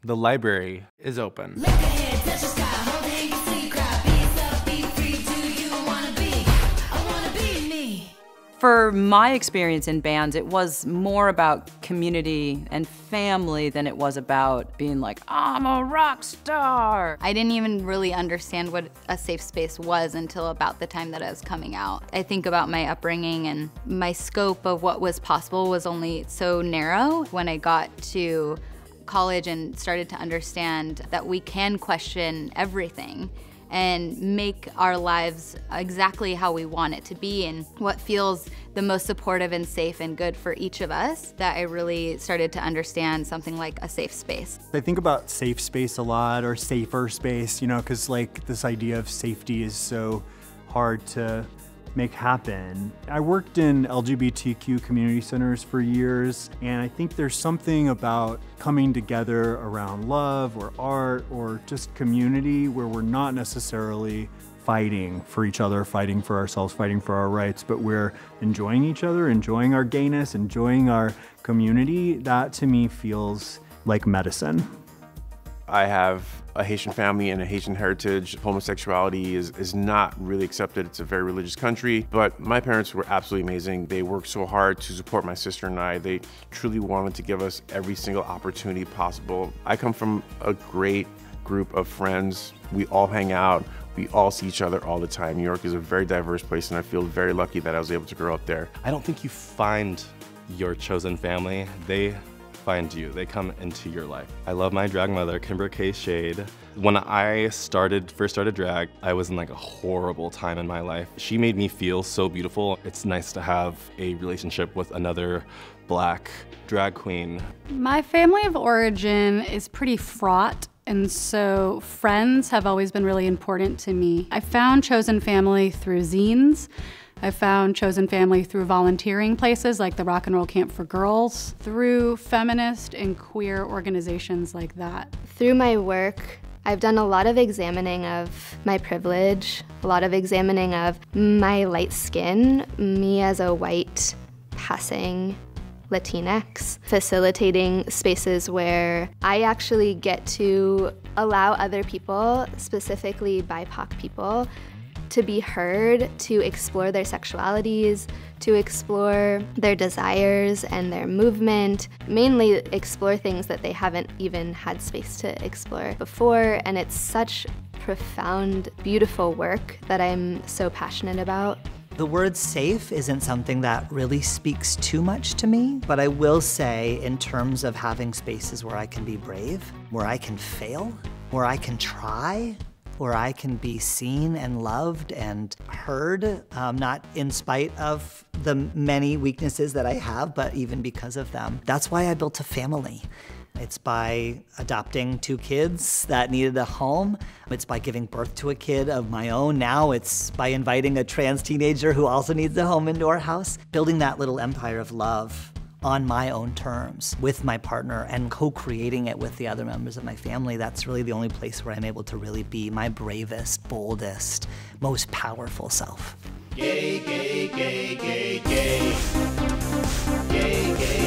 The library is open. Look ahead, touch the sky, hold it in your sleep, cry, be yourself, be free. Do you wanna be? I wanna be me. For my experience in bands, it was more about community and family than it was about being like, I'm a rock star. I didn't even really understand what a safe space was until about the time that I was coming out. I think about my upbringing, and my scope of what was possible was only so narrow. When I got to college and started to understand that we can question everything and make our lives exactly how we want it to be and what feels the most supportive and safe and good for each of us, that I really started to understand something like a safe space. I think about safe space a lot, or safer space, you know, because like this idea of safety is so hard to make happen. I worked in LGBTQ community centers for years, and I think there's something about coming together around love or art or just community where we're not necessarily fighting for each other, fighting for ourselves, fighting for our rights, but we're enjoying each other, enjoying our gayness, enjoying our community. That to me feels like medicine. I have a Haitian family and a Haitian heritage. Homosexuality is not really accepted. It's a very religious country, but my parents were absolutely amazing. They worked so hard to support my sister and I. They truly wanted to give us every single opportunity possible. I come from a great group of friends. We all hang out. We all see each other all the time. New York is a very diverse place, and I feel very lucky that I was able to grow up there. I don't think you find your chosen family. They find you. They come into your life. I love my drag mother, Kimber K. Shade. When I first started drag, I was in like a horrible time in my life. She made me feel so beautiful. It's nice to have a relationship with another Black drag queen. My family of origin is pretty fraught, and so friends have always been really important to me. I found chosen family through zines. I found chosen family through volunteering places like the Rock and Roll Camp for Girls, through feminist and queer organizations like that. Through my work, I've done a lot of examining of my privilege, a lot of examining of my light skin, me as a white passing Latinx, facilitating spaces where I actually get to allow other people, specifically BIPOC people, to be heard, to explore their sexualities, to explore their desires and their movement, mainly explore things that they haven't even had space to explore before. And it's such profound, beautiful work that I'm so passionate about. The word safe isn't something that really speaks too much to me, but I will say in terms of having spaces where I can be brave, where I can fail, where I can try, where I can be seen and loved and heard, not in spite of the many weaknesses that I have, but even because of them. That's why I built a family. It's by adopting 2 kids that needed a home. It's by giving birth to a kid of my own. Now it's by inviting a trans teenager who also needs a home into our house. Building that little empire of love on my own terms with my partner and co-creating it with the other members of my family. That's really the only place where I'm able to really be my bravest, boldest, most powerful self. Gay, gay, gay, gay, gay. Gay, gay.